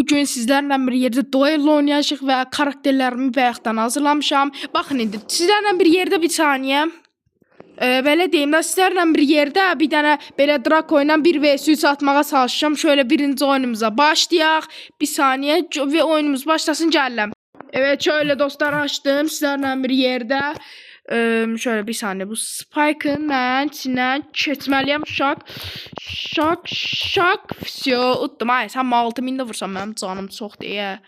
Bugün sizlərlə bir yerdə duel oynayacağıq və karakterlərimi bayaqdan hazırlamışam. Baxın indi sizlərlə bir yerdə bir saniyə. Belə deyim də sizlərlə bir yerdə bir dənə belə Draco ilə 1vs3 atmağa çalışacağım. Şöyle birinci oyunumuza başlayaq. Bir saniyə və oyunumuz başlasın gəlirəm. Evet şöyle dostlar açtım sizlərlə bir yerdə. Şöyle bir saniye bu Spike'ın içinden keçməliyəm şak всё utdum ay sen 6000 də vursan mənim canım çox deyə.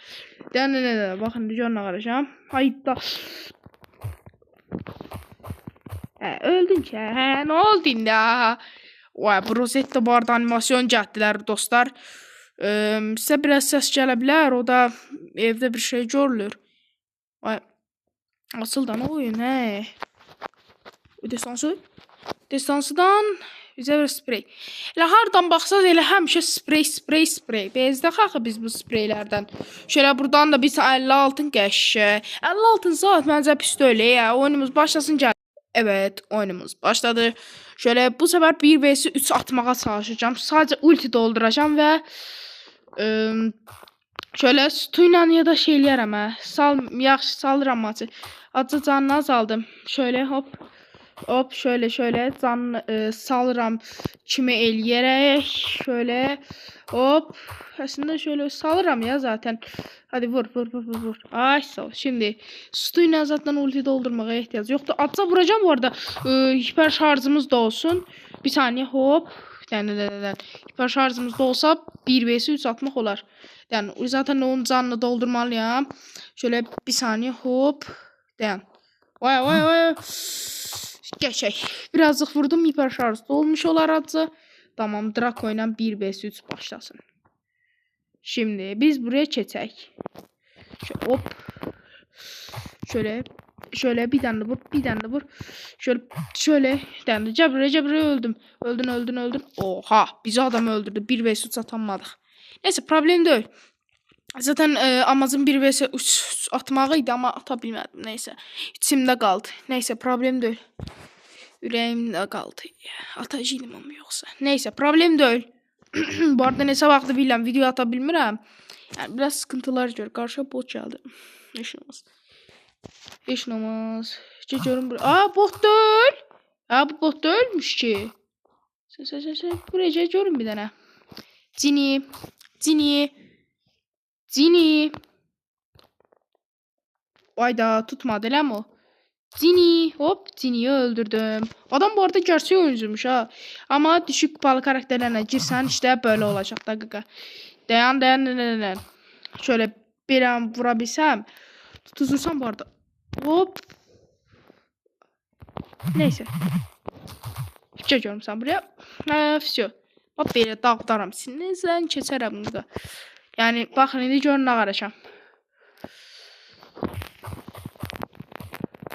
Nə baxın görün nə qarışam. Hayda. Öldün ki. Nə oldu indi? Vay bu Rosetta bu arada animasyon gəldilər dostlar. Sizə biraz səs gələ bilər. O da evdə bir şey görülür. Vay. Asıl da ne oyun he? Destansidan bizə bir sprey. Elə hardan baxsaz elə həmişə sprey. Bezdək axı biz bu spreylərdən. Şöyle buradan da biz 50 altın qəşşə. 50 altın saat məncə pis deyil ya. Oyunumuz başlasın gəl. Evet oyunumuz başladı. Şöyle bu sefer 1vs3 atmağa çalışacağım. Sadece ulti dolduracağım ve şöyle suyla ya da şeyləyərəm hə. Yaxşı salıram maçı. Azca canını azaldım. Şöyle hop şöyle can salıram kimi eləyərək. Şöyle hop. Aslında şöyle salıram ya zaten. Hadi vur. Ay sağ ol. Şimdi suyla zaten ulti doldurmaya ihtiyaç yoktu. Atsa vuracağım bu arada. Hiper şarjımız da olsun. Bir saniye hop. Hiper şarjımız da olsa 1vs3 atmak olar. Yani zaten onun canını doldurmalıyım. Şöyle bir saniye hop. Vay. Geçək. Birazcık vurdum hiper şarj dolmuş olar atsa. Tamam Draco ile 1vs3 başlasın. Şimdi biz buraya keçək. Hop. Şöyle bir tane vur. Şöyle tane Cebre öldüm. Öldün. Oha bizi adam öldürdü. 1vs3 atamadık. Neyse problem değil. Zaten amacım 1vs3 atmağıydı ama atabilmədim. Neyse içimdə qaldı. Neyse problem değil. Ürəyimdə qaldı. Atacağım ama yoksa. Neyse problem değil. Bu arada ne vaxtı bilmirəm video ata bilmirəm. Yani biraz sıkıntılar gör. Qarşıya bot gəldi. Heç olmaz. Görüm bura. Bot deyil. Bu bot deyilmiş ki. Buraya görüm bir dənə. Cini. Ayda tutmadı elə o. Cini'yi öldürdüm. Adam bu arada gerçek oyuncuymuş ha. Ama düşük kupalı karakterlerine girsen işte böyle olacak dakika. Dayan. Şöyle bir an vurabilsem. Tutuzursam bu arada. Hop. Neyse. Çekiyorum sen buraya. Всё. Hop böyle dağıtaram. Sinizden keçərəm burada. Yani bakın indi görün nə qarışam.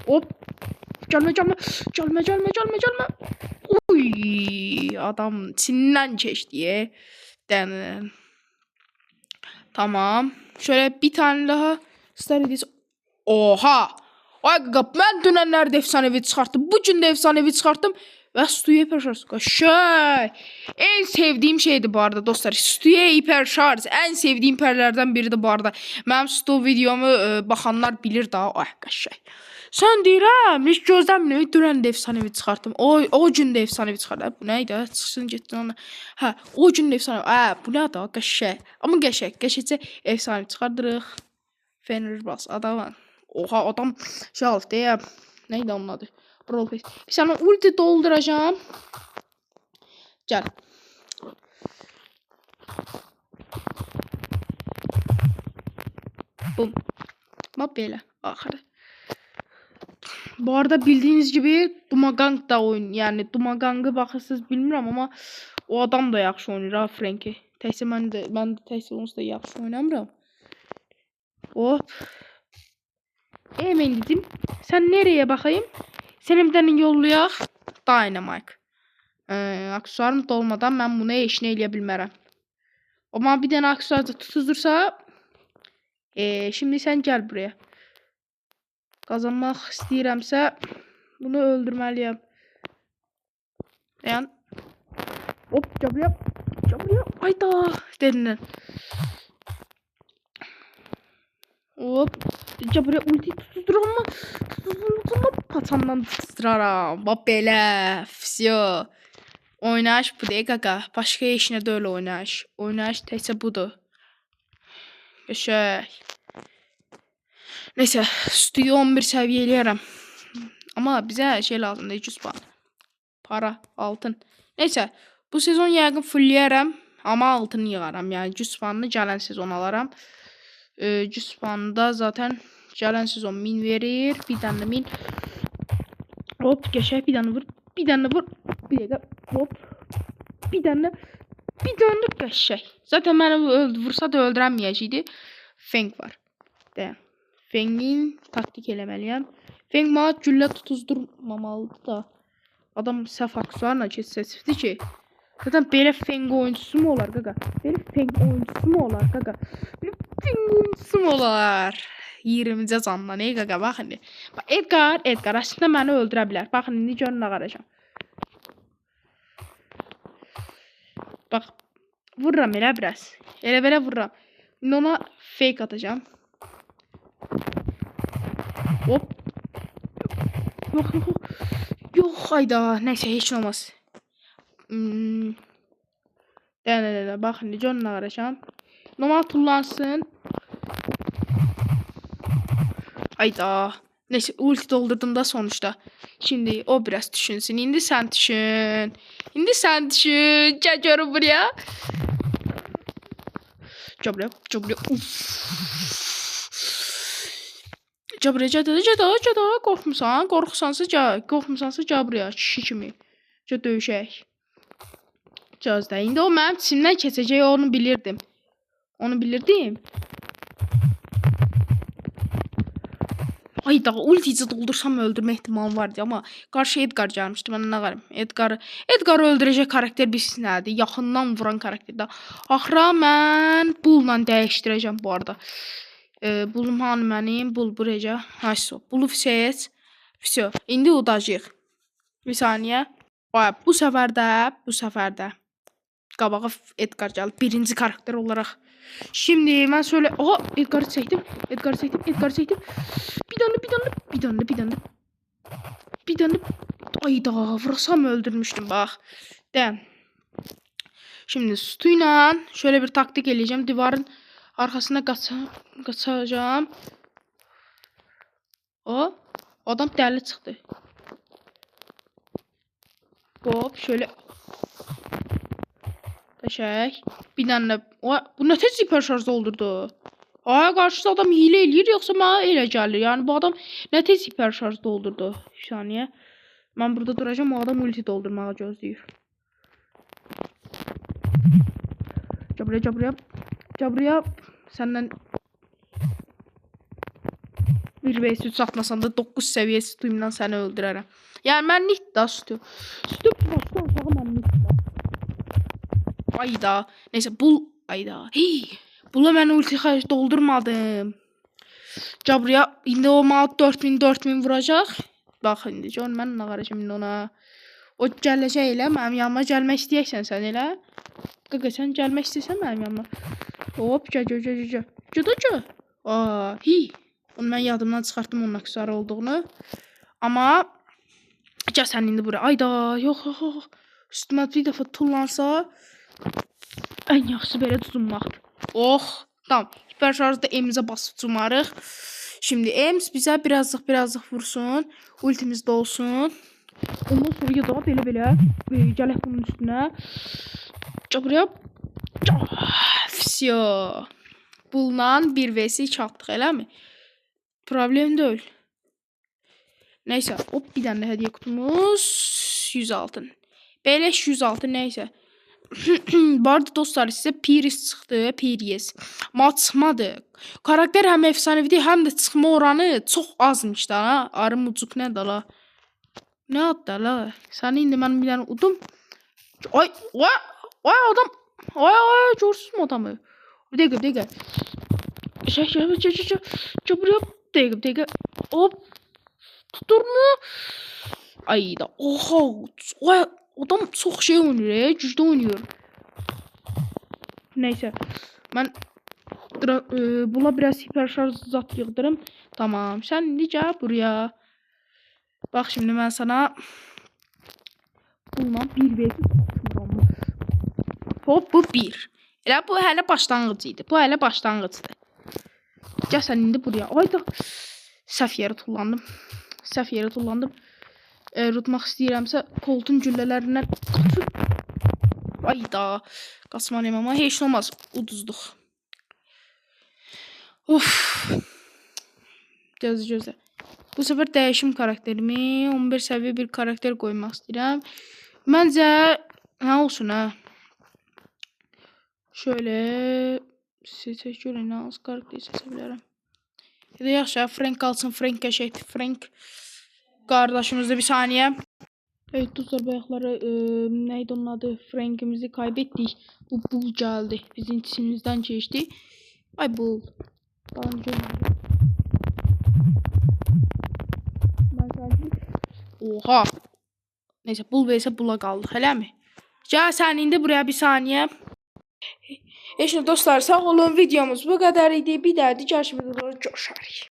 Hop. Gelme. Uy, adam çindən keçdi. Tamam. Şöyle bir tane daha Star Edis. Oha. Ay qap mən dünənlərdə efsanevi çıxartdım. Bu gün də efsanevi çıxartdım. Və Stuya hiper şarj. En sevdiğim şeydi bu arada dostlar. Stuya hiper şarj. En sevdiğim hiperlerden biridir bu arada. Mənim Stu videomu baxanlar bilir daha. Ay qəşəng. Sən deyirəm, heç gözləmirəm. Dünən də efsanevi çıxartdım. O gün də efsanevi çıxartdım. Bu nə idi? Çıxsın getdin ona. Hə, o gün də efsanevi. Bu nə da qəşəng. Amma qəşəngcə efsanevi çıxardırıq. Fenerbahçe adam. Oha adam şey aldı ya. Neydi onun adı? Bir sana ulti dolduracağım. Gel. Bum. Bak böyle. Ahire. Bu arada bildiğiniz gibi Dumagang da oyun. Yani Dumagang'ı baxırsınız bilmirəm ama o adam da yaxşı oynayır ha Frankie. Təkcə mən də təkcə onsuz da yaxşı oynamıram. Hop. Hemen dedim. Sen nereye bakayım? Senin yollayaq. Dynamite. Aksesuarım dolmadan mən bunu eşini eləyə bilmərəm. Ama bir dənə aksesuar da tutulursa şimdi sen gel buraya. Kazanmaq istəyirəmsə bunu öldürməliyəm. Dayan. Hop, buraya. Ayda. Dedin. Hop. Ca buraya ulti tutturam mı? Tutturam paçamdan tutturaram. Bak belə. Всё. Oynaş bu deyil qaqa. Başqa heç nə deyil oynaş. Oynaş təkcə budur. Qəşəng. Neyse, stüdyo 11 səviyyə eləyərəm. Amma bizə şey lazımdır, 100 puan. Para, altın. Neyse, bu sezon yəqin fullləyərəm. Amma altın yığaram. Yəni 100 puanını gələn sezon alaram. 100 puanda zaten gələn sezon 1000 verir. Bir dənə 1000. Hop, qəşəng bir dənə vur. Bir dənə vur. Bir dəqiqə. Hop. Bir dənə qəşəng. Zaten məni vursa da öldürəməyəcəkdi. Feng var. Dayan. Feng'in taktik eləməliyəm. Feng mənə güllə tutuzdurmamalıdır da. Adam səhv aksiyonla keçsəsifdir ki. Zaten belə Feng oyuncusu mu olar qaqa? Belə Feng oyuncusu mu olar qaqa? Belə Feng oyuncusu mu olar? 20-cə candan ey qaqa baxın. Bax Edgar aslında məni öldürə bilər. Baxın indi görün nə qaracam. Bax vururam elə biraz. Elə belə vururam. İndi ona fake atacağım. Hop. Yok hayda. Neyse hiç olmaz. Bakın John'la arayacağım. Normal kullansın. Hayda. Neyse ulti doldurdum da sonuçta. Şimdi o biraz düşünsün. İndi sen düşün. Gel görün buraya. Cabra. Cada. Qorxmusansa Cabraya kişi kimi. Döyüşək. Cazda. İndi o mənim içimdən keçəcək, onu bilirdim. Ay da ultici doldursam öldürmə ehtimalı vardı amma qarşı Edgar gəlmişdi. Mən nə qarım? Edgar'ı öldürəcək karakter bilsin nədir? Yaxından vuran karakterdə. Axıra mən Bull'la dəyişdirəcəm bu arada. Bull'um hanı mənim? Bull buraya. Haso. Bull'u seç. Всё. İndi udacağıq. Bir saniyə. Bu səfər də qabağa Edgar gəldi. Birinci karakter olaraq. Şimdi mən söyle. Oha Edgar'ı çəkdim. Bir dənə. Ayda vursam öldürmüşdüm bax. Dem. Şimdi suyla şöyle bir taktik eləyəcəm. Divarın arkasına qaçacağım. O adam dəli çıxdı. Hop şöyle. Qəşəng. Bir dənə. Bu nə tez hiper şarj doldurdu. Ay qarşıda adam hile eləyir yoxsa mənə elə gəlir. Yəni bu adam nə tez hiper şarj doldurdu. Bir saniyə. Mən burada duracağım. O adam ulti doldurmağı gözləyir. Cabraya. Səndən 1 vs 3 atmasan da 9 səviyyəsi tuyumdan səni öldürərəm. Yəni mən nitda sütü prostan aşağı mən nitda. Ayda. Neyse ayda. Bula mən ulti doldurmadım. Cabraya indi o mal 4000 vuracaq. Bax indi John mən nə qaracam indi ona. O gələcək elə mənim yanıma gəlmək istəyirsən sən elə. Qaqa sən gəlmək istəyirsən mənim yanıma. Hop gəl. Onu mən yadımdan çıxartdım onun aksarı olduğunu. Amma gəl sən indi buraya. Ayda yox. Üstümə bir dəfə tullansa ən yaxşı belə tutunmaqdır. Tamam. Hiper şarjda Emizə basıb cumarıq. Şimdi Ems bizə birazcıq vursun. Ultimiz də olsun. Ondan sonra ya da belə gələk bunun üstünə. Buraya. Всё. Bundan 1 vs 2 atdıq eləmi? Problem deyil. Neyse hop bir dənə hədiyyə kutumuz 100 altın. Beleş 100 altın neyse. Bu arada dostlar size Piris çıxdı. Piris. Çıxmadı. Karakter həm efsanevidir həm də çıxma oranı çox azmış da. Arı mucuk nə da la? Nə adda la? Səni indi mən bir dənə udum. Ay adam. Ay görsün mü adamı? Bir dəqiqə. Buraya. Dəqiqə. Hop. Tutur mu? Ayda. Oha. Adam çok şey oynuyor. Güçlü oynuyor. Neyse. Ben bula biraz hiperşarj zat yığdırım. Tamam. Sen indi gəl buraya. Bax şimdi mən sana bununla 1v1 hop bu 1. Elə bu hələ başlanğıc idi. Bu hələ başlanğıcdır. Gəl sən indi buraya. Ayda səhv yerə tullandım. Səhv yerə tullandım. Rutmaq istəyirəmsə koltuğun güllələrindən qaçıb. Ayda qaçmalıyım amma heç olmaz. Uduzduq. Of. Gözlə. Bu sefer dəyişim karakterimi 11 səviyyə bir karakter qoymaq istəyirəm. Məncə nə olsun ha? Şöyle seçək görək nə hansı karakteri seçə bilərəm. Ya da yaxşı Frank qalsın. Frank qəşəkdir. Frank qardaşımızda bir saniye. Evet dostlar bayaqları neydi onun adı? Frank'imizi kaybettik. Bu Bull geldi. Bizim içimizden geçti. Ay Bull. Oha. Neyse Bull vs Bull'a kaldı. Hele mi? Ya sen indi buraya bir saniye. Şimdi dostlar sağ olun. Videomuz bu kadar idi. Bir daha görüşmek üzere. Görüşürüz.